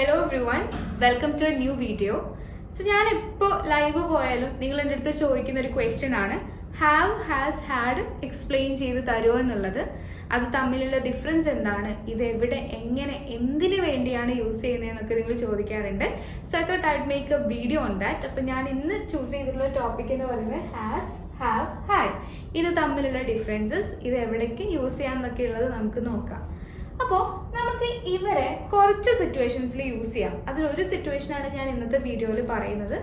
Hello everyone, welcome to a new video. So ഞാൻ ഇപ്പോൾ live പോയാലും നിങ്ങൾ എൻ്റെ അടുത്ത് ചോദിക്കുന്ന ഒരു ക്വസ്റ്റ്യൻ ആണ് ഹാവ് ഹാസ് ഹാഡ് എക്സ്പ്ലെയിൻ ചെയ്ത് തരുമോ എന്നുള്ളത്. അത് തമ്മിലുള്ള ഡിഫറൻസ് എന്താണ്, ഇത് എവിടെ എങ്ങനെ എന്തിനു വേണ്ടിയാണ് യൂസ് ചെയ്യുന്നതെന്നൊക്കെ നിങ്ങൾ ചോദിക്കാറുണ്ട്. So I thought I'd make a video on that. അപ്പം ഞാൻ ഇന്ന് ചൂസ് ചെയ്തിട്ടുള്ള ടോപ്പിക് എന്ന് പറയുന്നത് ഹാസ് ഹാവ് ഹാഡ്. ഇത് തമ്മിലുള്ള ഡിഫറൻസസ്, ഇത് എവിടേക്ക് യൂസ് ചെയ്യാമെന്നൊക്കെ ഉള്ളത് നമുക്ക് നോക്കാം. അപ്പോൾ നമുക്ക് ഇവരെ കുറച്ച് സിറ്റുവേഷൻസിൽ യൂസ് ചെയ്യാം. അതിലൊരു സിറ്റുവേഷനാണ് ഞാൻ ഇന്നത്തെ വീഡിയോയിൽ പറയുന്നത്.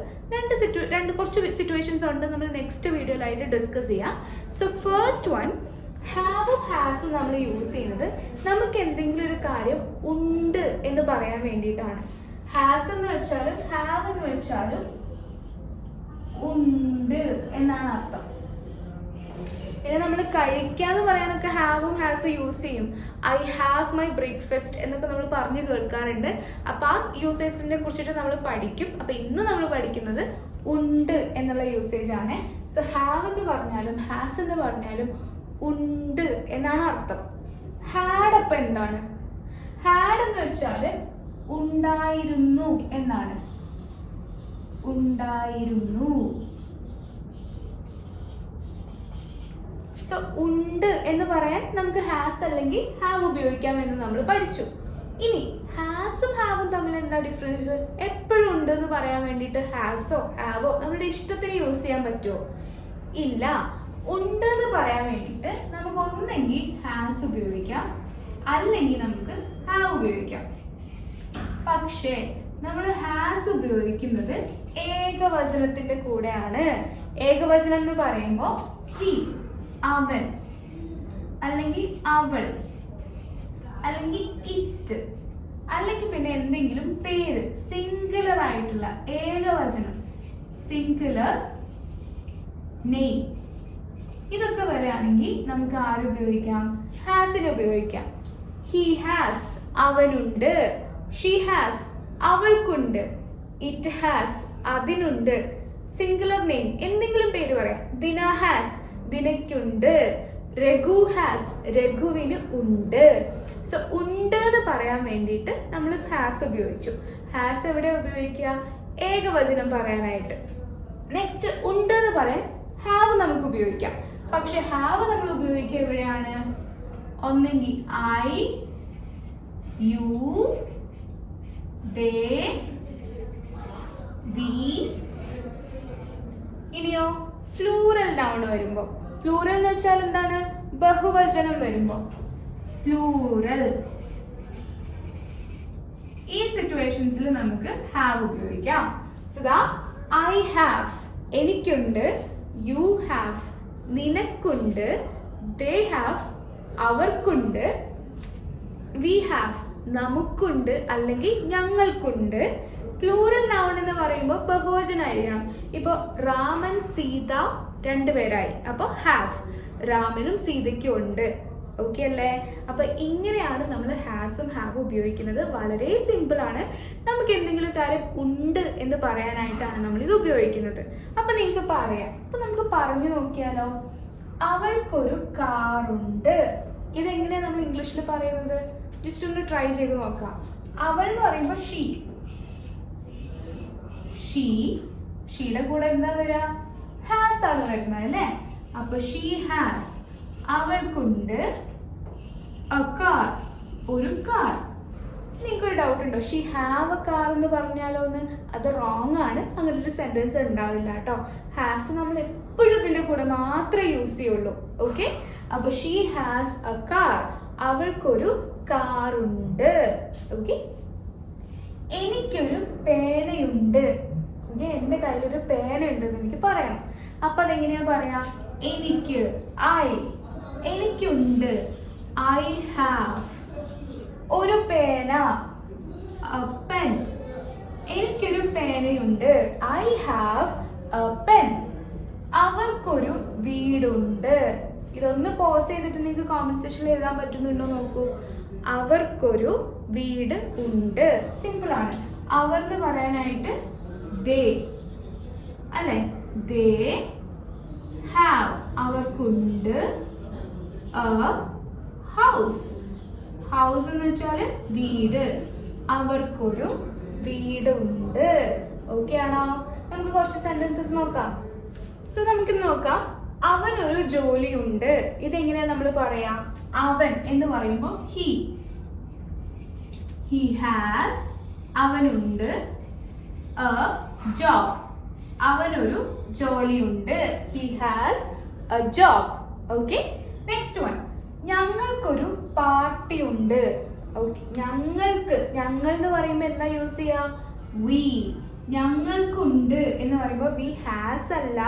കുറച്ച് സിറ്റുവേഷൻസ് ഉണ്ട്, നമ്മൾ നെക്സ്റ്റ് വീഡിയോയിലായിട്ട് ഡിസ്കസ് ചെയ്യാം. സോ ഫസ്റ്റ് വൺ, ഹാവും ഹാസും നമ്മൾ യൂസ് ചെയ്യുന്നത് നമുക്ക് എന്തെങ്കിലും ഒരു കാര്യം ഉണ്ട് എന്ന് പറയാൻ വേണ്ടിയിട്ടാണ്. ഹാസ് എന്ന് വെച്ചാലും ഹാവ് എന്ന് വെച്ചാലും ഉണ്ട് എന്നാണ് അർത്ഥം. പിന്നെ നമ്മൾ കഴിക്കാന്ന് പറയാനൊക്കെ ഹാവും ഹാസും യൂസ് ചെയ്യും. ഐ ഹാവ് മൈ ബ്രേക്ക്ഫാസ്റ്റ് എന്നൊക്കെ നമ്മൾ പറഞ്ഞു കേൾക്കാറുണ്ട്. അപ്പൊ ആ യൂസേജിനെ കുറിച്ചിട്ട് നമ്മൾ പഠിക്കും. അപ്പൊ ഇന്ന് നമ്മൾ പഠിക്കുന്നത് ഉണ്ട് എന്നുള്ള യൂസേജ് ആണ്. സോ ഹാവ് എന്ന് പറഞ്ഞാലും ഹാസ് എന്ന് പറഞ്ഞാലും ഉണ്ട് എന്നാണ് അർത്ഥം. ഹാഡ് അപ്പൊ എന്താണ്? ഹാഡ് എന്ന് വെച്ചാല് ഉണ്ടായിരുന്നു എന്നാണ്. ഉണ്ടായിരുന്നു. സോ ഉണ്ട് എന്ന് പറയാൻ നമുക്ക് ഹാസ് അല്ലെങ്കിൽ ഹാവ് ഉപയോഗിക്കാം എന്ന് നമ്മൾ പഠിച്ചു. ഇനി ഹാസും ഹാവും തമ്മിൽ എന്താ ഡിഫറൻസ്? എപ്പോഴും ഉണ്ട് എന്ന് പറയാൻ വേണ്ടിയിട്ട് ഹാസോ ഹാവോ നമ്മുടെ ഇഷ്ടത്തിന് യൂസ് ചെയ്യാൻ പറ്റുമോ? ഇല്ല. ഉണ്ട് എന്ന് പറയാൻ വേണ്ടിയിട്ട് നമുക്ക് ഒന്നെങ്കിൽ ഹാസ് ഉപയോഗിക്കാം, അല്ലെങ്കിൽ നമുക്ക് ഹാവ് ഉപയോഗിക്കാം. പക്ഷേ നമ്മൾ ഹാസ് ഉപയോഗിക്കുന്നത് ഏകവചനത്തിന്റെ കൂടെയാണ്. ഏകവചനം എന്ന് പറയുമ്പോൾ ഹി, അവൻ, അല്ലെങ്കിൽ അവൾ, അല്ലെങ്കിൽ ഇറ്റ്, അല്ലെങ്കിൽ പിന്നെ എന്തെങ്കിലും പേര്, സിംഗുലർ ആയിട്ടുള്ള ഏകവചനം, സിംഗുലർ നെയിം, ഇതൊക്കെ വരികയാണെങ്കിൽ നമുക്ക് ആരുപയോഗിക്കാം? ഹാസിന് ഉപയോഗിക്കാം. ഹി ഹാസ്, അവനുണ്ട്. ഷീ ഹാസ്, അവൾക്കുണ്ട്. ഇറ്റ് ഹാസ്, അതിനുണ്ട്. സിംഗുലർ നെയിം, എന്തെങ്കിലും പേര് പറയാം. ദിന ഹാസ്, ദിനയ്ക്കുണ്ട്. രഘു ഹാസ്, രഘുവിന് ഉണ്ട്. സോ ഉണ്ട് എന്ന് പറയാൻ വേണ്ടിയിട്ട് നമ്മൾ ഹാസ് ഉപയോഗിച്ചു. ഹാസ് എവിടെ ഉപയോഗിക്കുക? ഏകവചനം പറയാനായിട്ട്. നെക്സ്റ്റ് ഉണ്ട് എന്ന് പറയാൻ ഹാവ് നമുക്ക് ഉപയോഗിക്കാം. പക്ഷെ ഹാവ് നമ്മൾ ഉപയോഗിക്കുക എവിടെയാണ്? ഒന്നെങ്കിൽ ഐ, യു, ദേ, വി. ഇനിയോ പ്ലൂറൽ നൗൺ വരുമ്പോ, പ്ലൂറൽ എന്ന് വെച്ചാൽ എന്താണ്? ബഹുവചനം വരുമ്പോ പ്ലൂറൽ. ഈ സിറ്റുവേഷൻസിൽ നമുക്ക് ഹാവ് ഉപയോഗിക്കാം. സോ ദാ ഐ ഹാവ്, എനിക്കുണ്ട്. യു ഹാവ്, നിനക്കുണ്ട്. ദേ ഹാവ്, അവർക്കുണ്ട്. വി ഹാവ്, നമുക്കുണ്ട് അല്ലെങ്കിൽ ഞങ്ങൾക്കുണ്ട്. പ്ലൂറൽ നൗൺ എന്ന് പറയുമ്പോൾ ബഹുവചനമായിരിക്കണം. ഇപ്പൊ രാമൻ സീത രണ്ടുപേരായി, അപ്പൊ ഹാവ്, രാമനും സീതയ്ക്കും ഉണ്ട്. ഓക്കെ അല്ലേ? അപ്പൊ ഇങ്ങനെയാണ് നമ്മൾ ഹാസും ഹാവും ഉപയോഗിക്കുന്നത്. വളരെ സിമ്പിൾ ആണ്. നമുക്ക് എന്തെങ്കിലും കാര്യം ഉണ്ട് എന്ന് പറയാനായിട്ടാണ് നമ്മൾ ഇത് ഉപയോഗിക്കുന്നത്. അപ്പൊ നിങ്ങൾക്ക് പറയാം. അപ്പൊ നമുക്ക് പറഞ്ഞു നോക്കിയാലോ. അവൾക്കൊരു കാറുണ്ട്. ഇതെങ്ങനെയാ നമ്മൾ ഇംഗ്ലീഷിൽ പറയുന്നത്? ജസ്റ്റ് ഒന്ന് ട്രൈ ചെയ്ത് നോക്കാം. അവൾ എന്ന് പറയുമ്പോൾ ഷീ, ഷീയുടെ കൂടെ എന്താ വരിക? ഹാസ് ആണ് വരുന്നത് അല്ലേ? അപ്പൊ ഷീ ഹാസ്, അവൾക്കുണ്ട് a car, ഒരു കാർ. നിങ്ങൾക്കൊരു ഡൗട്ട് ഉണ്ടോ? ഷീ ഹാവ് എ കാർ എന്ന് പറഞ്ഞാലോ എന്ന്? അത് റോങ് ആണ്. അങ്ങനെ ഒരു സെന്റൻസ് ഉണ്ടാവില്ല കേട്ടോ. ഹാസ് നമ്മൾ എപ്പോഴും ഇതിന്റെ കൂടെ മാത്രമേ യൂസ് ചെയ്യുള്ളൂ. ഓക്കെ? അപ്പൊ ഷീ ഹാസ് എ കാർ, അവൾക്കൊരു കാറുണ്ട്. ഓക്കെ? എനിക്കൊരു പേനയുണ്ട്. ഓക്കെ? എന്റെ കയ്യിലൊരു പേന ഉണ്ടെന്ന് എനിക്ക് പറയണം. അപ്പൊ അതെങ്ങനെയാ പറയാ? എനിക്ക്, ഐ, എനിക്കുണ്ട്. I have. ഒരു പേന, a pen. എനിക്കൊരു പേനയുണ്ട്. I have a pen. അവർക്കൊരു വീടുണ്ട്. ഇതൊന്ന് പോസ് ചെയ്തിട്ട് നിങ്ങൾക്ക് കോമന്റ് സെക്ഷനിൽ എഴുതാൻ പറ്റുന്നുണ്ടോ നോക്കൂ. അവർക്കൊരു വീട് ഉണ്ട്. സിമ്പിൾ ആണ്. അവർ എന്ന് പറയാനായിട്ട് ദേ അല്ലെ? ദേ ഹാവ്, അവർക്കുണ്ട്. a house, ഹൗസ് എന്ന് വെച്ചാൽ വീട്. അവർക്കൊരു വീടുണ്ട്. ഓക്കെ ആണോ? നമുക്ക് കുറച്ച് സെന്റൻസസ് നോക്കാം. സോ നമുക്ക് നോക്കാം. അവനൊരു ജോലിയുണ്ട്. ഇതെങ്ങനെയാ നമ്മൾ പറയാ? അവൻ എന്ന് പറയുമ്പോൾ he has, അവനുണ്ട്, a job, അവനൊരു ജോലിയുണ്ട്. he has a job. Okay, next one. ഞങ്ങൾക്കൊരു പാർട്ടി ഉണ്ട്. ഓക്കെ, ഞങ്ങൾ എന്ന് പറയുമ്പോൾ എന്താ യൂസ് ചെയ്യാ? we. ഞങ്ങൾക്കുണ്ട് എന്ന് പറയുമ്പോൾ we has അല്ല,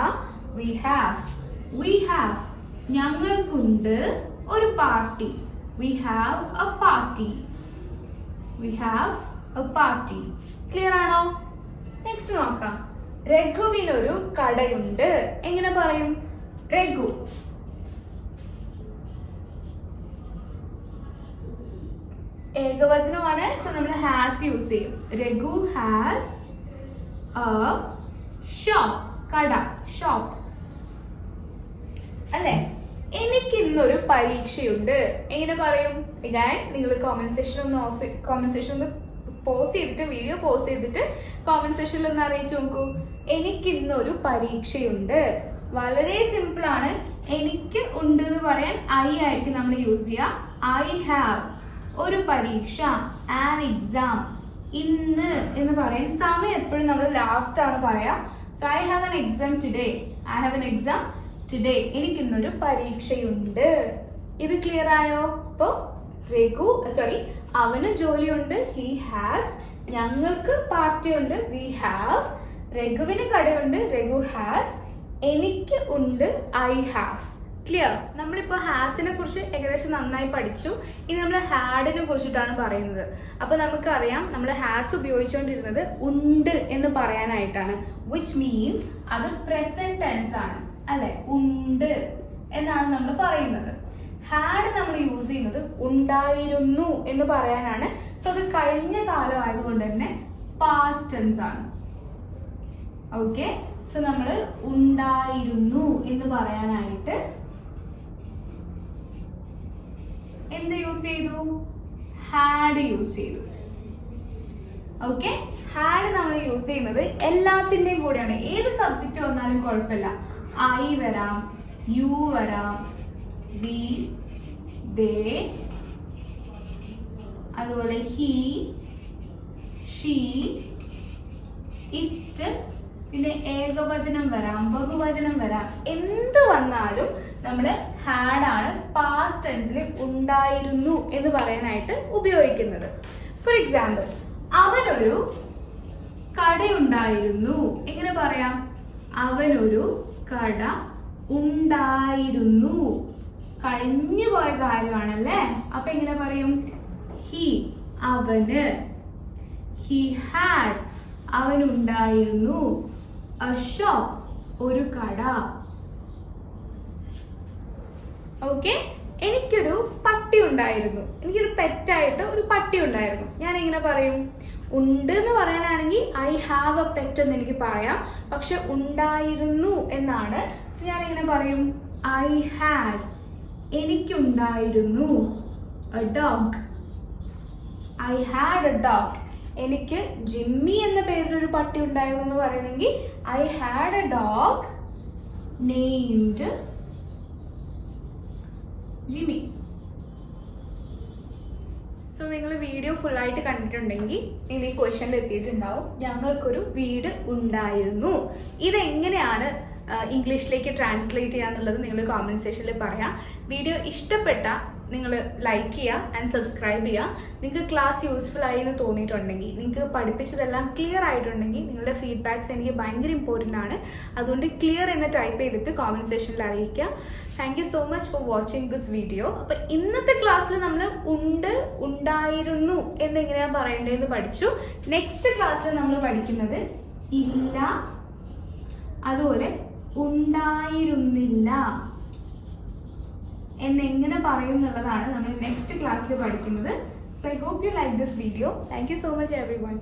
we have. ഞങ്ങൾക്കുണ്ട് ഒരു party. we have a party. Clear ആണോ? നെക്സ്റ്റ് നോക്കാം. രഘുവിനൊരു കടയുണ്ട്. എങ്ങനെ പറയും? രഘു. ഏകവചനമാണ്, സോ നമ്മൾ ഹാസ് യൂസ് ചെയ്യും. Raghu has a shop. കട, ഷോപ്പ് അല്ലേ? എനിക്ക് ഇന്നൊരു പരീക്ഷയുണ്ട്. എങ്ങനെ പറയും? ഞാൻ നിങ്ങൾ കമന്റ് സെഷൻ ഒന്ന് പോസ്റ്റ് ചെയ്തിട്ട്, വീഡിയോ പോസ്റ്റ് ചെയ്തിട്ട് കമന്റ് സെഷനിൽ ഒന്ന് അറിയിച്ചു നോക്കൂ. എനിക്ക് ഇന്നൊരു പരീക്ഷയുണ്ട്. വളരെ സിമ്പിൾ ആണ്. എനിക്ക് ഉണ്ട് എന്ന് പറയാൻ ഐ ആയിരിക്കും നമ്മൾ യൂസ് ചെയ്യുക. I have. ഒരു പരീക്ഷ, ആൻ എക്സാം. ഇന്ന് എന്ന് പറയാൻ സമയം എപ്പോഴും നമ്മൾ ലാസ്റ്റ് ആണ് പറയാ. So I have an exam today. എനിക്ക് ഇന്നൊരു പരീക്ഷയുണ്ട്. ഇത് ക്ലിയർ ആയോ? അപ്പോ അവന് ജോലിയുണ്ട്, he has. ഞങ്ങൾക്ക് പാർട്ടി ഉണ്ട്, we have. രഘുവിന് കടയുണ്ട്, രഘു has. എനിക്ക് ഉണ്ട്, I have. ക്ലിയർ? നമ്മളിപ്പോൾ ഹാസിനെ കുറിച്ച് ഏകദേശം നന്നായി പഠിച്ചു. ഇനി നമ്മൾ ഹാഡിനെ കുറിച്ചിട്ടാണ് പറയുന്നത്. അപ്പൊ നമുക്കറിയാം നമ്മൾ ഹാസ് ഉപയോഗിച്ചുകൊണ്ടിരുന്നത് ഉണ്ട് എന്ന് പറയാനായിട്ടാണ്. വിച്ച് മീൻസ് അത് പ്രസന്റ് ടെൻസ് ആണ്, അല്ലെ? ഉണ്ട് എന്നാണ് നമ്മൾ പറയുന്നത്. ഹാഡ് നമ്മൾ യൂസ് ചെയ്യുന്നത് ഉണ്ടായിരുന്നു എന്ന് പറയാനാണ്. സോ അത് കഴിഞ്ഞ കാലം ആയതുകൊണ്ട് തന്നെ പാസ്റ്റ് ടെൻസ് ആണ്. ഓക്കെ, സോ നമ്മൾ ഉണ്ടായിരുന്നു എന്ന് പറയാനായിട്ട് എന്ത് യൂസ് ചെയ്തു? ഹാഡ് യൂസ് ചെയ്തു. ഓക്കെ, ഹാഡ് നമ്മൾ യൂസ് ചെയ്യുന്നത് എല്ലാത്തിന്റെയും കൂടെയാണ്. ഏത് സബ്ജക്റ്റ് വന്നാലും കുഴപ്പമില്ല. ഐ വരാം, യു വരാം, വി, ദേ, അതുപോലെ ഹി, ഷീ, ഇറ്റ്, പിന്നെ ഏകവചനം വരാം, ബഹുവചനം വരാം. എന്ത് വന്നാലും നമ്മൾ ഹാഡ് ആണ് പാസ്റ്റ് ടെൻസിൽ ഉണ്ടായിരുന്നു എന്ന് പറയാനായിട്ട് ഉപയോഗിക്കുന്നത്. ഫോർ എക്സാമ്പിൾ, അവനൊരു കടയുണ്ടായിരുന്നു. എങ്ങനെ പറയാം? അവനൊരു കട ഉണ്ടായിരുന്നു. കഴിഞ്ഞു പോയ കാര്യമാണല്ലേ? അപ്പൊ എങ്ങനെ പറയും? ഹി, അവന്. ഹി ഹാഡ്, അവനുണ്ടായിരുന്നു. a shop, ഒരു കട. ഓക്കെ, എനിക്കൊരു പട്ടി ഉണ്ടായിരുന്നു. എനിക്കൊരു പെറ്റായിട്ട് ഒരു പട്ടി ഉണ്ടായിരുന്നു. ഞാൻ എങ്ങനെ പറയും? ഉണ്ട് എന്ന് പറയാനാണെങ്കിൽ ഐ ഹാവ് എ പെറ്റ് എന്ന് എനിക്ക് പറയാം. പക്ഷെ ഉണ്ടായിരുന്നു എന്നാണ്. സോ ഞാൻ എങ്ങനെ പറയും? ഐ ഹാഡ്, എനിക്കുണ്ടായിരുന്നു, A dog. I had A dog. എനിക്ക് ജിമ്മി എന്ന പേരിലൊരു പട്ടി ഉണ്ടായിരുന്നു എന്ന് പറയണമെങ്കിൽ I had A dog named Jimmy. So നിങ്ങൾ വീഡിയോ ഫുൾ ആയിട്ട് കണ്ടിട്ടുണ്ടെങ്കിൽ നിങ്ങൾ ഈ ക്വസ്റ്റ്യനിൽ എത്തിയിട്ടുണ്ടാവും. ഞങ്ങൾക്കൊരു വീട് ഉണ്ടായിരുന്നു. ഇതെങ്ങനെയാണ് ഇംഗ്ലീഷിലേക്ക് ട്രാൻസ്ലേറ്റ് ചെയ്യാന്നുള്ളത് നിങ്ങൾ കോമന്റ് സെക്ഷനിൽ പറയാം. വീഡിയോ ഇഷ്ടപ്പെട്ട നിങ്ങൾ ലൈക്ക് ചെയ്യുക ആൻഡ് സബ്സ്ക്രൈബ് ചെയ്യുക. നിങ്ങൾക്ക് ക്ലാസ് യൂസ്ഫുൾ ആയി എന്ന് തോന്നിയിട്ടുണ്ടെങ്കിൽ, നിങ്ങൾക്ക് പഠിപ്പിച്ചതെല്ലാം ക്ലിയർ ആയിട്ടുണ്ടെങ്കിൽ നിങ്ങളുടെ ഫീഡ്ബാക്ക്സ് എനിക്ക് ഭയങ്കര ഇമ്പോർട്ടൻ്റ് ആണ്. അതുകൊണ്ട് ക്ലിയർ എന്ന് ടൈപ്പ് ചെയ്തിട്ട് കോമന്റ് സെക്ഷനിൽ അറിയിക്കുക. Thank you so much for watching this video. അപ്പം ഇന്നത്തെ ക്ലാസ്സിൽ നമ്മൾ ഉണ്ട്, ഉണ്ടായിരുന്നു എന്നെങ്ങനെയാണ് പറയേണ്ടതെന്ന് പഠിച്ചു. നെക്സ്റ്റ് ക്ലാസ്സിൽ നമ്മൾ പഠിക്കുന്നത് ഇല്ല, അതുപോലെ ഉണ്ടായിരുന്നില്ല എന്നെങ്ങനെ പറയും എന്നുള്ളതാണ് നമ്മൾ നെക്സ്റ്റ് ക്ലാസ്സിൽ പഠിക്കുന്നത്. So I hope you like this video. Thank you so much everyone.